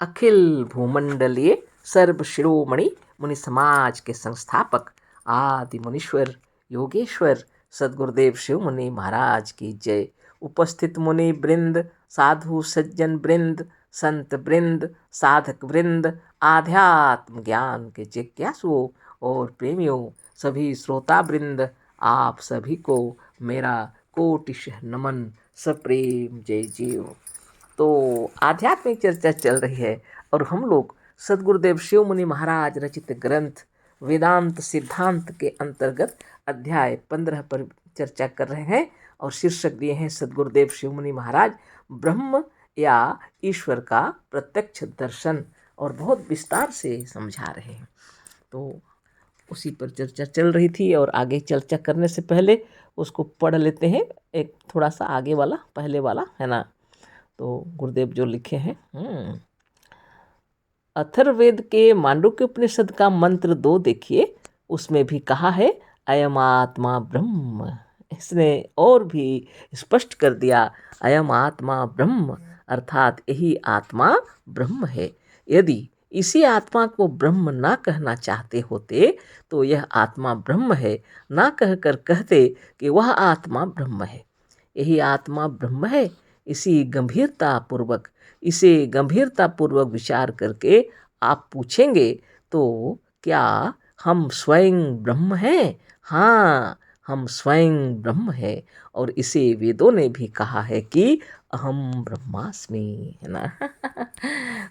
अखिल भूमंडलीय सर्व शिरोमणि मुनि समाज के संस्थापक आदि मुनीश्वर योगेश्वर सदगुरुदेव शिव मुनि महाराज की जय। उपस्थित मुनि वृंद, साधु सज्जन वृंद, संत वृंद, साधक वृंद, आध्यात्म ज्ञान के जिज्ञासुओं और प्रेमियों, सभी श्रोता वृंद, आप सभी को मेरा कोटिशः नमन, सप्रेम जय जीव। तो आध्यात्मिक चर्चा चल रही है और हम लोग सदगुरुदेव शिव मुनि महाराज रचित ग्रंथ वेदांत सिद्धांत के अंतर्गत अध्याय 15 पर चर्चा कर रहे हैं और शीर्षक दिए हैं सदगुरुदेव शिव मुनि महाराज ब्रह्म या ईश्वर का प्रत्यक्ष दर्शन, और बहुत विस्तार से समझा रहे हैं। तो उसी पर चर्चा चल रही थी और आगे चर्चा करने से पहले उसको पढ़ लेते हैं, एक थोड़ा सा आगे वाला पहले वाला है ना। तो गुरुदेव जो लिखे हैं, अथर्ववेद के मांडुक्य उपनिषद का मंत्र 2 देखिए, उसमें भी कहा है अयम आत्मा ब्रह्म। इसने और भी स्पष्ट कर दिया अयम आत्मा ब्रह्म, अर्थात यही आत्मा ब्रह्म है। यदि इसी आत्मा को ब्रह्म ना कहना चाहते होते तो यह आत्मा ब्रह्म है ना कहकर कहते कि वह आत्मा ब्रह्म है। यही आत्मा ब्रह्म है। इसे गंभीरता पूर्वक विचार करके आप पूछेंगे तो क्या हम स्वयं ब्रह्म हैं? हाँ, हम स्वयं ब्रह्म हैं। और इसे वेदों ने भी कहा है कि अहम ब्रह्मास्मि, है ना।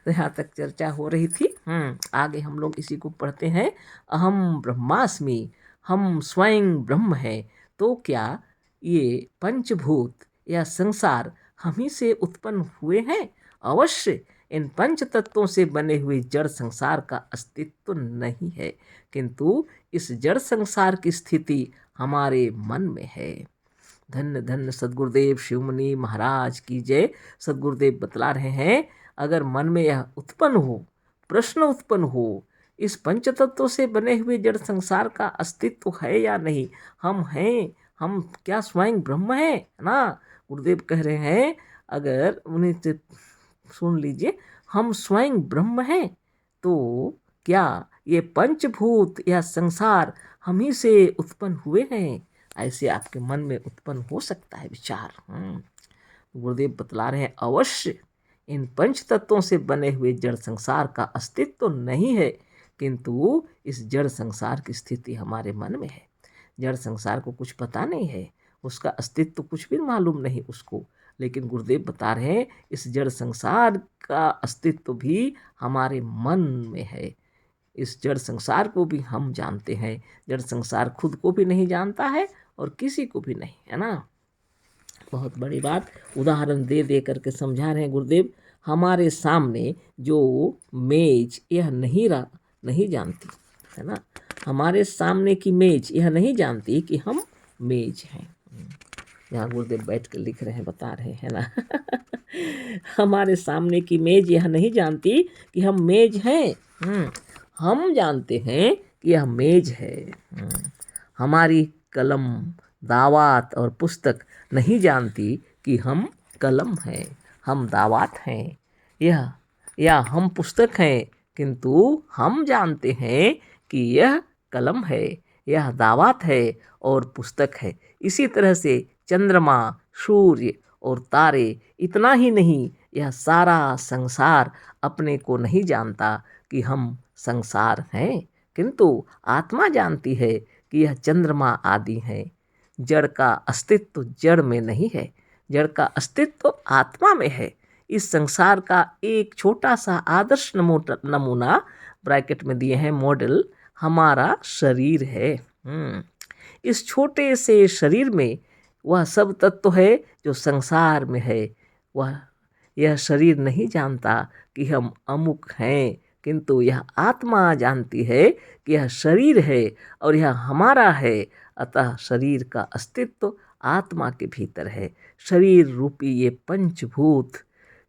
तो यहाँ तक चर्चा हो रही थी। आगे हम लोग इसी को पढ़ते हैं। अहम ब्रह्मास्मि, हम स्वयं ब्रह्म हैं। तो क्या ये पंचभूत या संसार हम ही से उत्पन्न हुए हैं? अवश्य इन पंच तत्वों से बने हुए जड़ संसार का अस्तित्व नहीं है, किंतु इस जड़ संसार की स्थिति हमारे मन में है। धन्य धन्य सदगुरुदेव शिव मुनि महाराज की जय। सदगुरुदेव बतला रहे हैं, अगर मन में यह उत्पन्न हो, प्रश्न उत्पन्न हो, इस पंच तत्वों से बने हुए जड़ संसार का अस्तित्व है या नहीं, हम हैं, हम क्या स्वयं ब्रह्म है ना। गुरुदेव कह रहे हैं, अगर उन्हें सुन लीजिए, हम स्वयं ब्रह्म हैं तो क्या ये पंचभूत या संसार हम ही से उत्पन्न हुए हैं? ऐसे आपके मन में उत्पन्न हो सकता है विचार। गुरुदेव बतला रहे हैं, अवश्य इन पंच तत्वों से बने हुए जड़ संसार का अस्तित्व तो नहीं है, किंतु इस जड़ संसार की स्थिति हमारे मन में है। जड़ संसार को कुछ पता नहीं है, उसका अस्तित्व कुछ भी मालूम नहीं उसको, लेकिन गुरुदेव बता रहे हैं इस जड़ संसार का अस्तित्व भी हमारे मन में है। इस जड़ संसार को भी हम जानते हैं। जड़ संसार खुद को भी नहीं जानता है और किसी को भी नहीं, है ना। बहुत बड़ी बात उदाहरण दे दे करके समझा रहे हैं गुरुदेव। हमारे सामने जो मेज यह नहीं जानती, है ना। हमारे सामने की मेज यह नहीं जानती कि हम मेज हैं। यहाँ गुरुदेव बैठ कर लिख रहे हैं, बता रहे हैं ना। हमारे सामने की मेज यह नहीं जानती कि हम मेज हैं। हम जानते हैं कि यह मेज है। हमारी कलम, दावात और पुस्तक नहीं जानती कि हम कलम हैं, हम दावात हैं, या हम पुस्तक हैं, किंतु हम जानते हैं कि यह कलम है, यह दावात है और पुस्तक है। इसी तरह से चंद्रमा, सूर्य और तारे, इतना ही नहीं, यह सारा संसार अपने को नहीं जानता कि हम संसार हैं, किंतु आत्मा जानती है कि यह चंद्रमा आदि है। जड़ का अस्तित्व जड़ में नहीं है, जड़ का अस्तित्व आत्मा में है। इस संसार का एक छोटा सा आदर्श नमूना ब्रैकेट में दिए हैं मॉडल, हमारा शरीर है। इस छोटे से शरीर में वह सब तत्व है जो संसार में है। यह शरीर नहीं जानता कि हम अमुक हैं, किंतु यह आत्मा जानती है कि यह शरीर है और यह हमारा है। अतः शरीर का अस्तित्व आत्मा के भीतर है। शरीर रूपी ये पंचभूत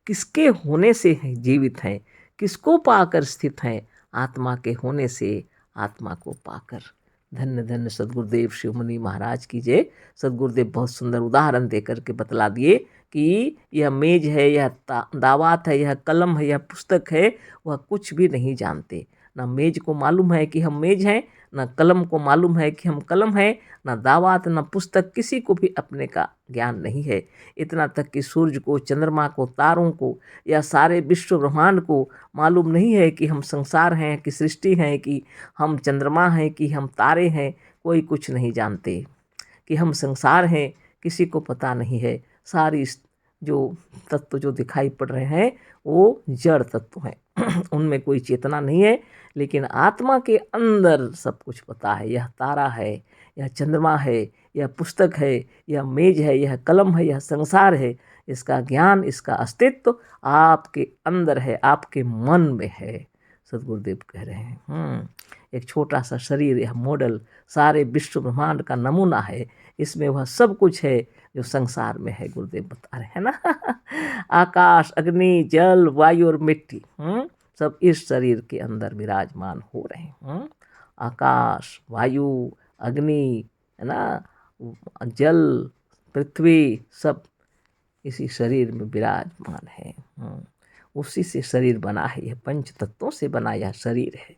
किसके होने से जीवित हैं, किसको पाकर स्थित हैं? आत्मा के होने से, आत्मा को पाकर। धन्य धन्य सदगुरुदेव शिवमुनि महाराज की जय। सदगुरुदेव बहुत सुंदर उदाहरण दे करके बतला दिए कि यह मेज है, यह दावात है, यह कलम है, यह पुस्तक है, वह कुछ भी नहीं जानते। ना मेज को मालूम है कि हम मेज हैं, ना कलम को मालूम है कि हम कलम हैं, ना दावात ना पुस्तक, किसी को भी अपने का ज्ञान नहीं है। इतना तक कि सूर्य को, चंद्रमा को, तारों को या सारे विश्व ब्रह्मांड को मालूम नहीं है कि हम संसार हैं, कि सृष्टि हैं, कि हम चंद्रमा हैं, कि हम तारे हैं। कोई कुछ नहीं जानते कि हम संसार हैं, किसी को पता नहीं है। सारी जो तत्व जो दिखाई पड़ रहे हैं वो जड़ तत्व हैं उनमें कोई चेतना नहीं है, लेकिन आत्मा के अंदर सब कुछ पता है। यह तारा है, यह चंद्रमा है, यह पुस्तक है, यह मेज है, यह कलम है, यह संसार है। इसका ज्ञान, इसका अस्तित्व आपके अंदर है, आपके मन में है। सदगुरुदेव कह रहे हैं एक छोटा सा शरीर, यह मॉडल सारे विश्व ब्रह्मांड का नमूना है। इसमें वह सब कुछ है जो संसार में है। गुरुदेव बता रहे हैं ना आकाश, अग्नि, जल, वायु और मिट्टी सब इस शरीर के अंदर विराजमान हो रहे हैं। आकाश, वायु, अग्नि, है ना, जल, पृथ्वी, सब इसी शरीर में विराजमान है। उसी से शरीर बना है। यह पंच तत्वों से बना यह शरीर है।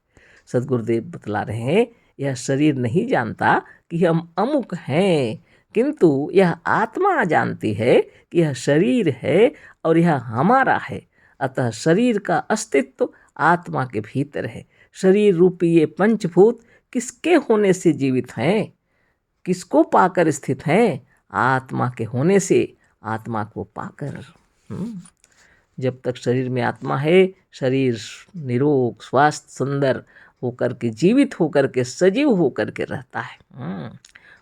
सदगुरुदेव बतला रहे हैं यह शरीर नहीं जानता कि हम अमुक हैं, किंतु यह आत्मा जानती है कि यह शरीर है और यह हमारा है। अतः शरीर का अस्तित्व आत्मा के भीतर है। शरीर रूपी ये पंचभूत किसके होने से जीवित हैं, किसको पाकर स्थित हैं? आत्मा के होने से, आत्मा को पाकर। जब तक शरीर में आत्मा है, शरीर निरोग, स्वस्थ, सुंदर होकर के, जीवित होकर के, सजीव होकर के रहता है।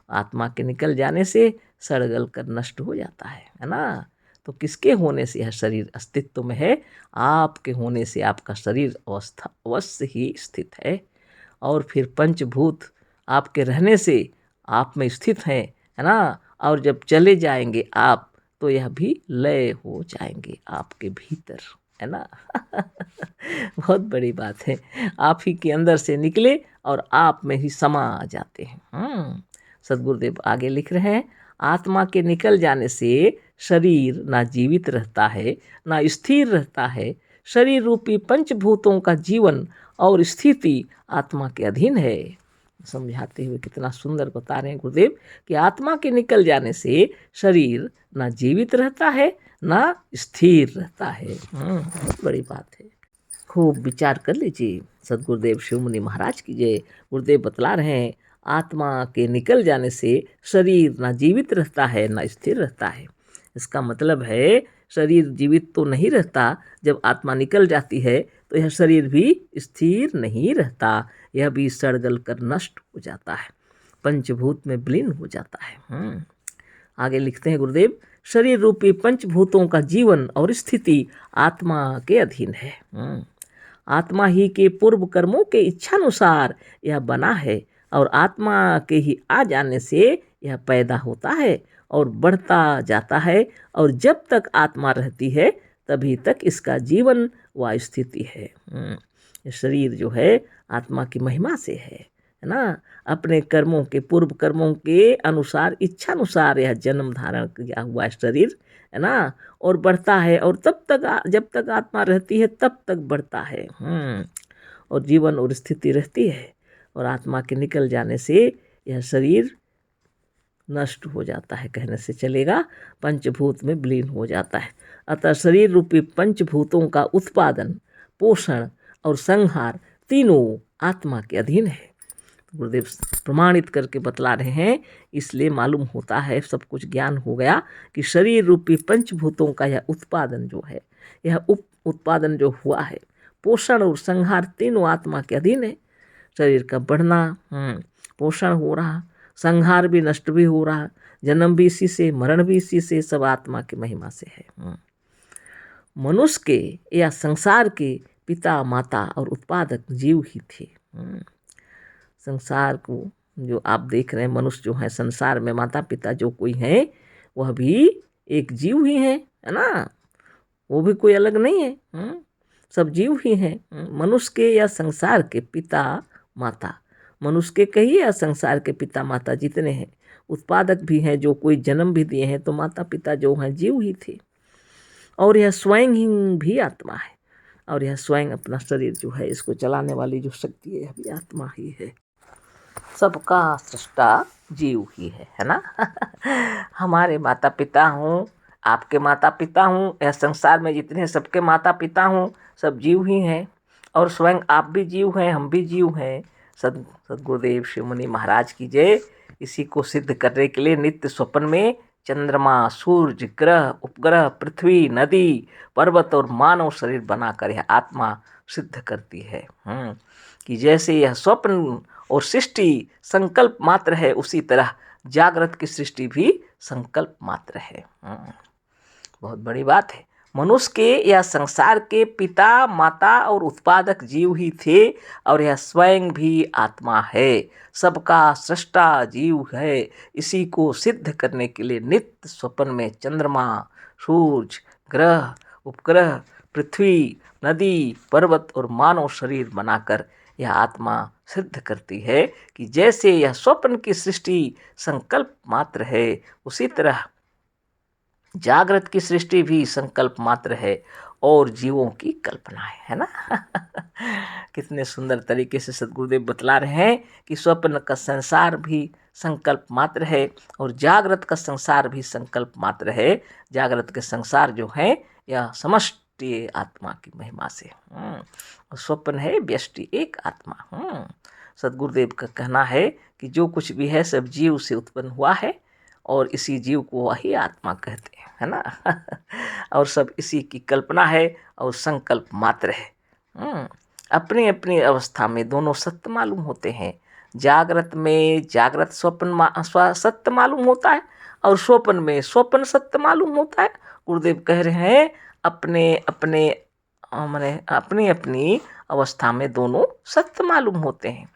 आत्मा के निकल जाने से सड़गल कर नष्ट हो जाता है ना। तो किसके होने से यह शरीर अस्तित्व में है? आपके होने से आपका शरीर अवस्था अवश्य ही स्थित है। और फिर पंचभूत आपके रहने से आप में स्थित हैं, है ना। और जब चले जाएंगे आप, तो यह भी लय हो जाएंगे आपके भीतर, है ना बहुत बड़ी बात है। आप ही के अंदर से निकले और आप में ही समा जाते हैं। सदगुरुदेव आगे लिख रहे हैं, आत्मा के निकल जाने से शरीर ना जीवित रहता है, ना स्थिर रहता है। शरीर रूपी पंचभूतों का जीवन और स्थिति आत्मा के अधीन है। समझाते हुए कितना सुंदर बता रहे हैं गुरुदेव कि आत्मा के निकल जाने से शरीर ना जीवित रहता है, ना स्थिर रहता है। बहुत बड़ी बात है। खूब विचार कर लीजिए। सदगुरुदेव शिवमुनि महाराज की जय। गुरुदेव बतला रहे हैं आत्मा के निकल जाने से शरीर ना जीवित रहता है, ना स्थिर रहता है। इसका मतलब है शरीर जीवित तो नहीं रहता, जब आत्मा निकल जाती है तो यह शरीर भी स्थिर नहीं रहता, यह भी सड़गल कर नष्ट हो जाता है, पंचभूत में विलीन हो जाता है। आगे लिखते हैं गुरुदेव, शरीर रूपी पंचभूतों का जीवन और स्थिति आत्मा के अधीन है। आत्मा ही के पूर्व कर्मों के इच्छानुसार यह बना है और आत्मा के ही आ जाने से यह पैदा होता है और बढ़ता जाता है, और जब तक आत्मा रहती है तभी तक इसका जीवन व स्थिति है। शरीर जो है आत्मा की महिमा से है ना। अपने कर्मों के, पूर्व कर्मों के अनुसार, इच्छानुसार यह जन्म धारण किया हुआ शरीर है ना, और बढ़ता है, और तब तक, जब तक आत्मा रहती है तब तक बढ़ता है। और जीवन और स्थिति रहती है, और आत्मा के निकल जाने से यह शरीर नष्ट हो जाता है, कहने से चलेगा, पंचभूत में विलीन हो जाता है। अतः शरीर रूपी पंचभूतों का उत्पादन, पोषण और संहार तीनों आत्मा के अधीन है। गुरुदेव प्रमाणित करके बतला रहे हैं। इसलिए मालूम होता है, सब कुछ ज्ञान हो गया कि शरीर रूपी पंचभूतों का यह उत्पादन जो है, यह उत्पादन जो हुआ है, पोषण और संहार तीनों आत्मा के अधीन है। शरीर का बढ़ना, पोषण हो रहा, संहार भी, नष्ट भी हो रहा, जन्म भी इसी से, मरण भी इसी से, सब आत्मा की महिमा से है। मनुष्य के या संसार के पिता, माता और उत्पादक जीव ही थे। संसार को जो आप देख रहे हैं, मनुष्य जो है, संसार में माता पिता जो कोई हैं वह भी एक जीव ही है ना, वो भी कोई अलग नहीं है। सब जीव ही हैं। मनुष्य के या संसार के पिता, माता मनुष्य के कहिए या संसार के पिता माता जितने हैं, उत्पादक भी हैं, जो कोई जन्म भी दिए हैं, तो माता पिता जो हैं जीव ही थे। और यह स्वयं ही भी आत्मा है, और यह स्वयं अपना शरीर जो है इसको चलाने वाली जो शक्ति है, यह भी आत्मा ही है। सबका सृष्टा जीव ही है ना। हमारे माता पिता हों, आपके माता पिता हों, यह संसार में जितने सबके माता पिता हों, सब जीव ही हैं। और स्वयं आप भी जीव हैं, हम भी जीव हैं। सद्गुरुदेव शिव मुनि महाराज की जय। इसी को सिद्ध करने के लिए नित्य स्वप्न में चंद्रमा, सूर्य, ग्रह, उपग्रह, पृथ्वी, नदी, पर्वत और मानव शरीर बनाकर यह आत्मा सिद्ध करती है कि जैसे यह स्वप्न और सृष्टि संकल्प मात्र है, उसी तरह जागृत की सृष्टि भी संकल्प मात्र है। बहुत बड़ी बात है। मनुष्य के या संसार के पिता माता और उत्पादक जीव ही थे, और यह स्वयं भी आत्मा है, सबका सृष्टा जीव है। इसी को सिद्ध करने के लिए नित्य स्वप्न में चंद्रमा, सूर्य, ग्रह, उपग्रह, पृथ्वी, नदी, पर्वत और मानव शरीर बनाकर यह आत्मा सिद्ध करती है कि जैसे यह स्वप्न की सृष्टि संकल्प मात्र है, उसी तरह जागृत की सृष्टि भी संकल्प मात्र है और जीवों की कल्पना है ना। कितने सुंदर तरीके से सद्गुरुदेव बतला रहे हैं कि स्वप्न का संसार भी संकल्प मात्र है और जागृत का संसार भी संकल्प मात्र है। जागृत के संसार जो है यह समष्टि आत्मा की महिमा से, स्वप्न है व्यष्टि एक आत्मा। सद्गुरुदेव का कहना है कि जो कुछ भी है सब जीव से उत्पन्न हुआ है, और इसी जीव को वही आत्मा कहते हैं, है ना। और सब इसी की कल्पना है और संकल्प मात्र है। अपनी अपनी अवस्था में दोनों सत्य मालूम होते हैं। जागृत में जागृत स्वप्न सत्य मालूम होता है, और स्वप्न में स्वप्न सत्य मालूम होता है। गुरुदेव कह रहे हैं अपने अपने माने अपनी अपनी अवस्था में दोनों सत्य मालूम होते हैं।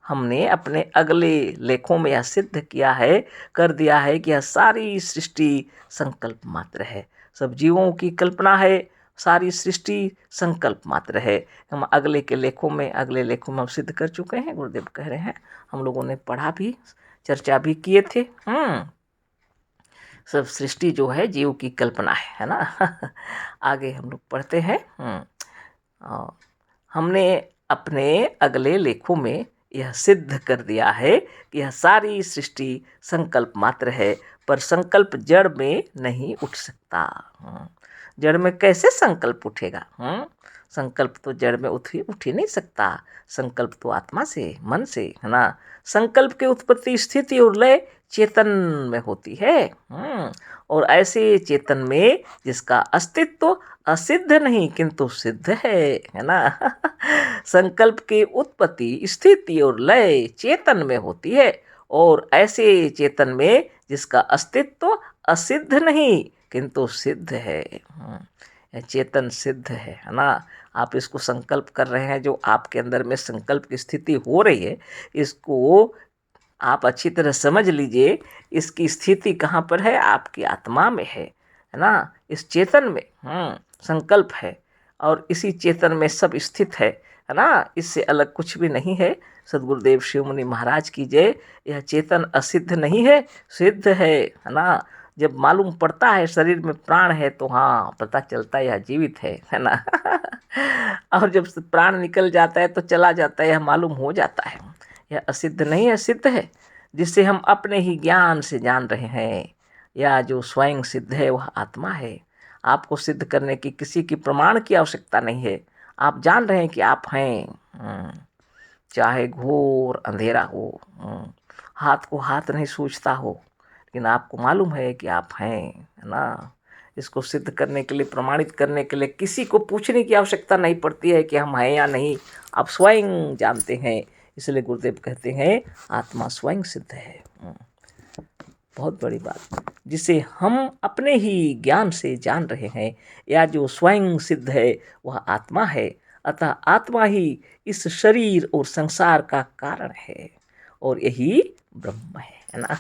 हमने अपने अगले लेखों में यह सिद्ध किया है, कर दिया है कि यह सारी सृष्टि संकल्प मात्र है, सब जीवों की कल्पना है, सारी सृष्टि संकल्प मात्र है। हम अगले लेखों में हम सिद्ध कर चुके हैं। गुरुदेव कह रहे हैं, हम लोगों ने पढ़ा भी, चर्चा भी किए थे। सब सृष्टि जो है जीव की कल्पना है ना। आगे हम लोग पढ़ते हैं। हमने अपने अगले लेखों में यह सिद्ध कर दिया है कि यह सारी सृष्टि संकल्प मात्र है, पर संकल्प जड़ में नहीं उठ सकता। जड़ में कैसे संकल्प उठेगा? संकल्प तो जड़ में उठ ही नहीं सकता। संकल्प तो आत्मा से, मन से, है ना। संकल्प की उत्पत्ति, स्थिति और लय चेतन में होती है। और ऐसे चेतन में जिसका अस्तित्व असिद्ध नहीं किंतु सिद्ध है ना। संकल्प की उत्पत्ति, स्थिति और लय चेतन में होती है, और ऐसे चेतन में जिसका अस्तित्व असिद्ध नहीं किंतु सिद्ध है। चेतन सिद्ध है ना। आप इसको संकल्प कर रहे हैं, जो आपके अंदर में संकल्प की स्थिति हो रही है, इसको आप अच्छी तरह समझ लीजिए। इसकी स्थिति कहाँ पर है? आपकी आत्मा में है ना। इस चेतन में संकल्प है, और इसी चेतन में सब स्थित है ना। इससे अलग कुछ भी नहीं है। सद्गुरुदेव शिव मुनि महाराज की जय। यह चेतन असिद्ध नहीं है, सिद्ध है ना। जब मालूम पड़ता है शरीर में प्राण है, तो हाँ पता चलता है यह जीवित है ना। और जब प्राण निकल जाता है तो चला जाता है, यह मालूम हो जाता है। यह असिद्ध नहीं है, सिद्ध है, जिसे हम अपने ही ज्ञान से जान रहे हैं। या जो स्वयं सिद्ध है वह आत्मा है। आपको सिद्ध करने की किसी की प्रमाण की आवश्यकता नहीं है। आप जान रहे हैं कि आप हैं। चाहे घोर अंधेरा हो, हाथ को हाथ नहीं सूझता हो, लेकिन आपको मालूम है कि आप हैं ना। इसको सिद्ध करने के लिए, प्रमाणित करने के लिए किसी को पूछने की आवश्यकता नहीं पड़ती है कि हम हैं या नहीं। आप स्वयं जानते हैं। इसलिए गुरुदेव कहते हैं आत्मा स्वयं सिद्ध है। बहुत बड़ी बात, जिसे हम अपने ही ज्ञान से जान रहे हैं, या जो स्वयं सिद्ध है वह आत्मा है। अतः आत्मा ही इस शरीर और संसार का कारण है, और यही ब्रह्म है ना।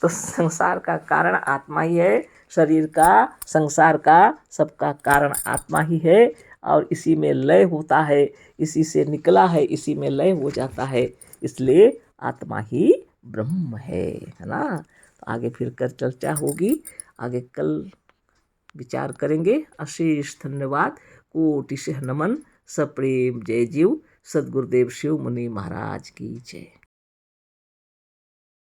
तो संसार का कारण आत्मा ही है, शरीर का, संसार का, सबका कारण आत्मा ही है। और इसी में लय होता है, इसी से निकला है, इसी में लय हो जाता है, इसलिए आत्मा ही ब्रह्म है ना। तो आगे फिर कर चर्चा होगी, आगे कल विचार करेंगे। अशेष धन्यवाद, कोटिशः नमन, सप्रेम जय जीव। सद्गुरुदेव शिव मुनि महाराज की जय।